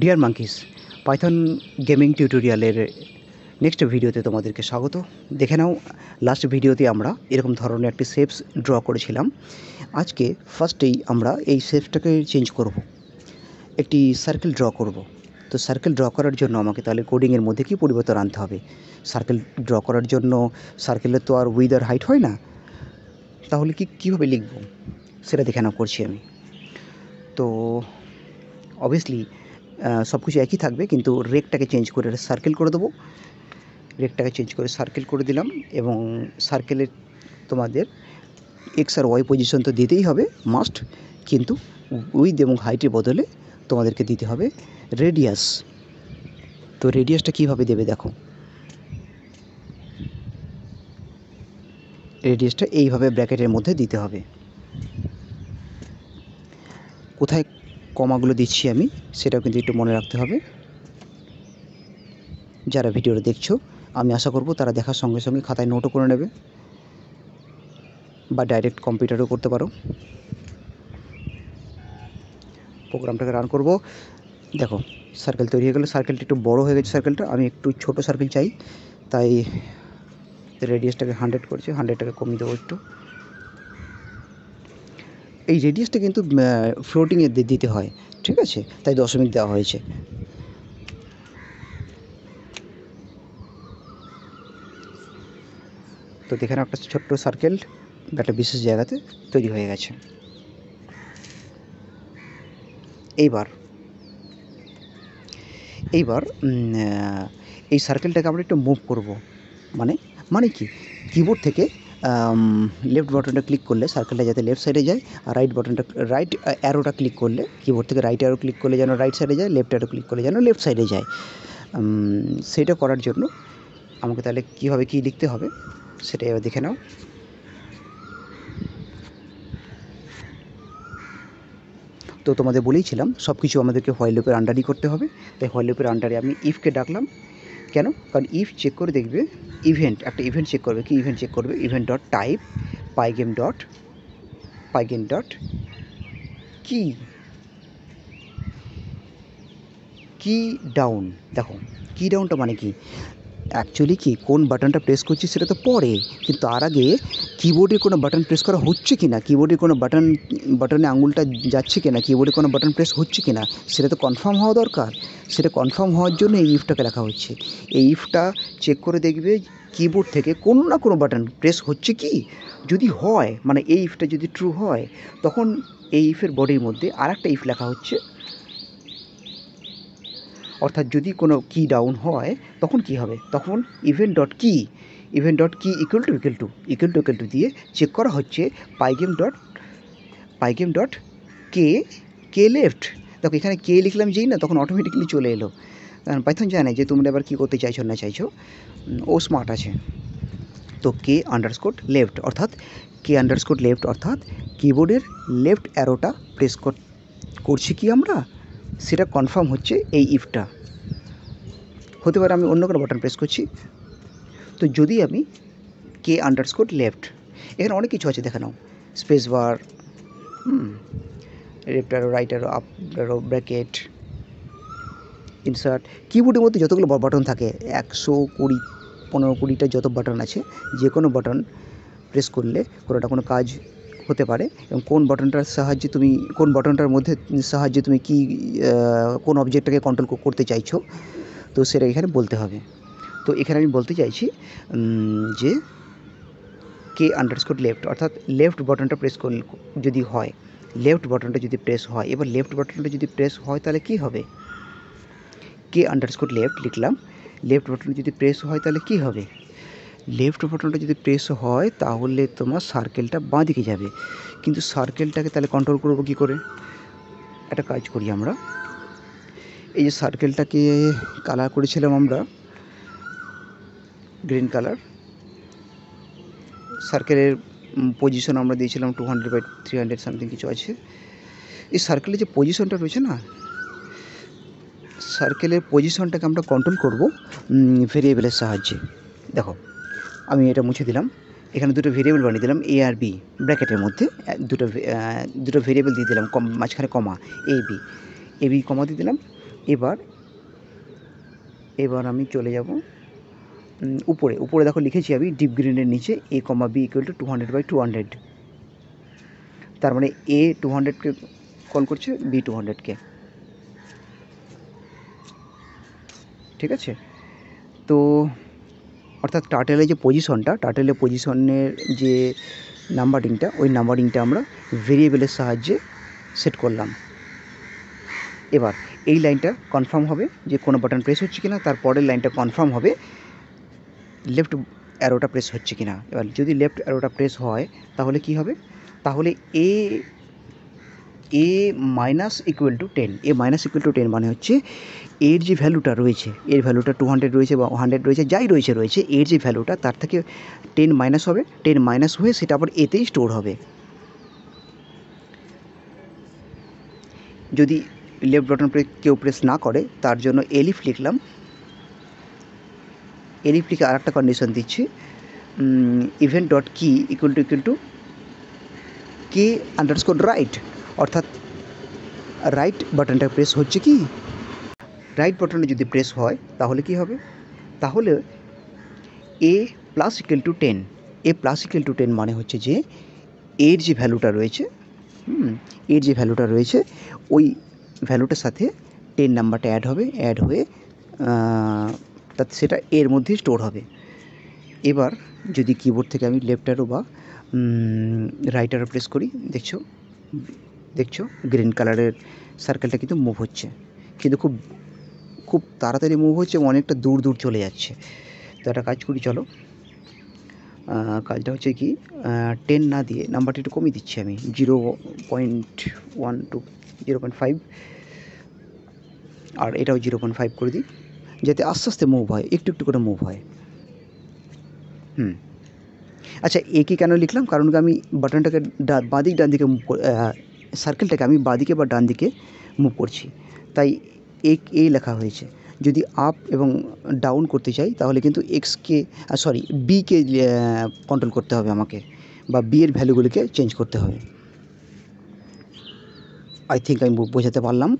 Deer monkeys, Python gaming টিউটোরিয়ালের next ভিডিওতে তোমাদেরকে স্বাগত। দেখে নাও, লাস্ট ভিডিওতে আমরা এরকম ধরনের একটি শেপস ড্র করেছিলাম। আজকে ফার্স্টেই আমরা এই শেপসটাকে চেঞ্জ করব, একটি সার্কেল ড্র করব। তো সার্কেল ড্র করার জন্য আমাকে তাহলে কোডিংয়ের মধ্যে কী পরিবর্তন আনতে হবে? সার্কেল ড্র করার জন্য সার্কেলের তো আর উইথ আর হাইট হয় না, তাহলে কীভাবে লিখব সেটা দেখে নাও করছি আমি। তো অবভিয়াসলি সব কিছু একই থাকবে, কিন্তু রেকটাকে চেঞ্জ করে সার্কেল করে দেবো। রেকটাকে চেঞ্জ করে সার্কেল করে দিলাম, এবং সার্কেলের তোমাদের এক্স আর ওয়াই পজিশন তো দিতেই হবে মাস্ট, কিন্তু উইথ এবং হাইটের বদলে তোমাদেরকে দিতে হবে রেডিয়াস। তো রেডিয়াসটা কীভাবে দেবে দেখো, রেডিয়াসটা এইভাবে ব্র্যাকেটের মধ্যে দিতে হবে। কোথায় কমাগুলো দিচ্ছি আমি সেটাও কিন্তু একটু মনে রাখতে হবে। যারা ভিডিওটা দেখছো, আমি আশা করব তারা দেখার সঙ্গে সঙ্গে খাতায় নোটও করে নেবে, বা ডাইরেক্ট কম্পিউটারও করতে পারো। প্রোগ্রামটাকে রান করব। দেখো সার্কেল তৈরি হয়ে গেলো। সার্কেলটা একটু বড় হয়ে গেছে, সার্কেলটা আমি একটু ছোট সার্কেল চাই, তাই রেডিয়াসটাকে 100 করছি, 100টাকে কমিয়ে দেবো একটু। এই রেডিয়াসটা কিন্তু ফ্লোটিংয়ে দিতে হয়, ঠিক আছে, তাই দশমিক দেওয়া হয়েছে। তো দেখেন একটা ছোট্ট সার্কেল একটা বিশেষ জায়গাতে তৈরি হয়ে গেছে। এইবার এই সার্কেলটাকে আমরা একটু মুভ করব। মানে কি, কিবোর্ড থেকে লেফট বাটনটা ক্লিক করলে সার্কেলটা যাতে লেফট সাইডে যায়, আর রাইট অ্যারোটা ক্লিক করলে, কিবোর্ড থেকে রাইট অ্যারো ক্লিক করলে যেন রাইট সাইডে যায়, লেফট অ্যারো ক্লিক করলে যেন লেফট সাইডে যায়। সেটা করার জন্য আমাকে তাহলে কীভাবে কী লিখতে হবে সেটা এবার দেখে নাও। তো তোমাদের বলেইছিলাম সব কিছু আমাদেরকে হোয়াইল লুপের আন্ডারই করতে হবে, তাই হোয়াইল লুপের আন্ডারে আমি ইফকে ডাকলাম। কেন? কারণ ইফ চেক করে দেখবে, একটা ইভেন্ট চেক করবে। কি ইভেন্ট চেক করবে? ইভেন্ট ডট টাইপ পাইগেম ডট কি ডাউন। দেখো কি ডাউনটা মানে কি, অ্যাকচুয়ালি কি কোন বাটনটা প্রেস করছি সেটা তো পরে, কিন্তু তার আগে কিবোর্ডে কোনো বাটন প্রেস করা হচ্ছে কি না, কিবোর্ডে কোনো বাটনে আঙুলটা যাচ্ছে কি না, কিবোর্ডে কোনো বাটন প্রেস হচ্ছে কি না সেটা তো কনফার্ম হওয়া দরকার। সেটা কনফার্ম হওয়ার জন্য এই ইফটাকে রাখা হচ্ছে। এই ইফটা চেক করে দেখবে কিবোর্ড থেকে কোনো না কোনো বাটন প্রেস হচ্ছে কি। যদি হয়, মানে এই ইফটা যদি ট্রু হয়, তখন এই ইফের বডির মধ্যে আর একটা ইফ লেখা হচ্ছে। অর্থাৎ যদি কোনো কি ডাউন হয় তখন কি হবে, তখন ইভেন্ট ডট কি ইকুয়াল টু দিয়ে চেক করা হচ্ছে পাইগেম ডট কে লেফট। দেখো এখানে কে লিখলাম যেই না, তখন অটোমেটিক্যালি চলে এলো, কারণ পাইথন জানে যে তোমরা এবার কী করতে চাইছো না চাইছো, ও স্মার্ট আছে। তো কে আন্ডারস্কোর লেফট অর্থাৎ কিবোর্ডের লেফট অ্যারোটা প্রেস করছি কি আমরা, সেটা কনফার্ম হচ্ছে এই ইফটা। হতে পারে আমি অন্য কোনো বাটন প্রেস করছি। তো যদি আমি কে আন্ডারস্কোর লেফট, এখানে অনেক কিছু আছে দেখে নাও, space bar, left arrow, right arrow, up arrow, bracket, insert. কিবোর্ডের মধ্যে যতগুলো বাটন থাকে 120, 15-20টা যত বাটন আছে, যে কোনো বাটন প্রেস করলে কোনো কাজ হতে পারে, এবং কোন বাটনটার সাহায্যে তুমি কি কোন অবজেক্টটাকে কন্ট্রোল করতে চাইছো, তো সেটা এখানে বলতে হবে। তো এখানে আমি বলতে চাইছি যে কে আন্ডারস্কোর লেফট, অর্থাৎ লেফট বাটনটা প্রেস করলে যদি হয়, এবার লেফট বাটনটা যদি প্রেস হয় তাহলে কি হবে, কে আন্ডারস্কোর লেফট লিখলাম। লেফট বাটনটা যদি প্রেস হয় তাহলে কি হবে, লেফট বাটনটা যদি প্রেস হয় তাহলে তোমার সার্কেলটা বাঁ দিকে যাবে। কিন্তু সার্কেলটাকে তাহলে কন্ট্রোল করবো কী করে? একটা কাজ করি আমরা, এই যে সার্কেলটাকে কালার করেছিলাম আমরা গ্রিন কালার, সার্কেলের পজিশন আমরা দিয়েছিলাম 200/300 সামথিং কিছু আছে। এই সার্কেলের যে পজিশনটা রয়েছে না, সার্কেলের পজিশনটাকে আমরা কন্ট্রোল করব ভেরিয়েবলের সাহায্যে। দেখো আমি এটা মুছে দিলাম, এখানে দুটো ভেরিয়েবল বানিয়ে দিলাম, এ আর বি ব্র্যাকেটের মধ্যে দুটো ভেরিয়েবল দিয়ে দিলাম, মাঝখানে কমা, এ বি কমা দিয়ে দিলাম। এবার আমি চলে যাব উপরে দেখো লিখেছি আমি ডিপ গ্রিনের নিচে a, b ইকুয়াল টু 200/200, তার মানে a 200কে কল করছে, b 200কে। ঠিক আছে, তো অর্থাৎ টার্টেলের যে টার্টেলের পজিশনের যে নাম্বারিংটা, ওই নাম্বারিংটা আমরা ভেরিয়েবলের সাহায্যে সেট করলাম। এবার এই লাইনটা কনফার্ম হবে যে কোনো বাটন প্রেস হচ্ছে কিনা, তারপরের লাইনটা কনফার্ম হবে লেফট অ্যারোটা প্রেস হচ্ছে কিনা। এবার যদি লেফট অ্যারোটা প্রেস হয় তাহলে কি হবে, তাহলে a minus equal to 10, a minus equal to 10 মানে হচ্ছে এর যে ভ্যালুটা রয়েছে, এর ভ্যালুটা 200 রয়েছে বা 100 রয়েছে, যাই রয়েছে এর যে ভ্যালুটা তার থেকে 10 মাইনাস হবে, 10 মাইনাস হয়ে সেটা আবার এতেই স্টোর হবে। যদি লেফট বাটন কেউ প্রেস না করে তার জন্য এলিফ লিখলাম, এলিফ লিখে আর একটা কন্ডিশন দিচ্ছি, ইভেন্ট ডট কি equal to K underscore right, অর্থাৎ রাইট বাটনটা প্রেস হচ্ছে কি। রাইট বাটনে যদি প্রেস হয় তাহলে কি হবে, তাহলে a plus equal to 10, a plus equal to 10 মানে হচ্ছে যে এর যে ভ্যালুটা রয়েছে ওই ভ্যালুটার সাথে 10 নাম্বারটা অ্যাড হয়ে সেটা এর মধ্যেই স্টোর হবে। এবার যদি কিবোর্ড থেকে আমি লেফট অ্যারো বা রাইট অ্যারো প্রেস করি, দেখছো গ্রিন কালারের সার্কেলটা কিন্তু মুভ হচ্ছে, কিন্তু খুব তাড়াতাড়ি মুভ হচ্ছে, অনেকটা দূর চলে যাচ্ছে। তো একটা কাজ করি, চলো কাজটা হচ্ছে কি, 10 না দিয়ে নাম্বারটা একটু কমিয়ে দিচ্ছি আমি, 0.1 to 0.5, আর এটাও 0.5 করে দিই, যাতে আস্তে আস্তে মুভ হয়, একটু করে মুভ হয়। আচ্ছা, কি কেন লিখলাম, কারণ আমি বাটনটাকে বাঁদিক ডান দিকে সার্কেলটাকে আমি বাঁদিকে বা ডান দিকে মুভ করছি, তাই এ লেখা হয়েছে। যদি আপ এবং ডাউন করতে চাই তাহলে কিন্তু বিকে কন্ট্রোল করতে হবে আমাকে, বা বি এর ভ্যালুগুলিকে চেঞ্জ করতে হবে। আই থিঙ্ক আমি বোঝাতে পারলাম।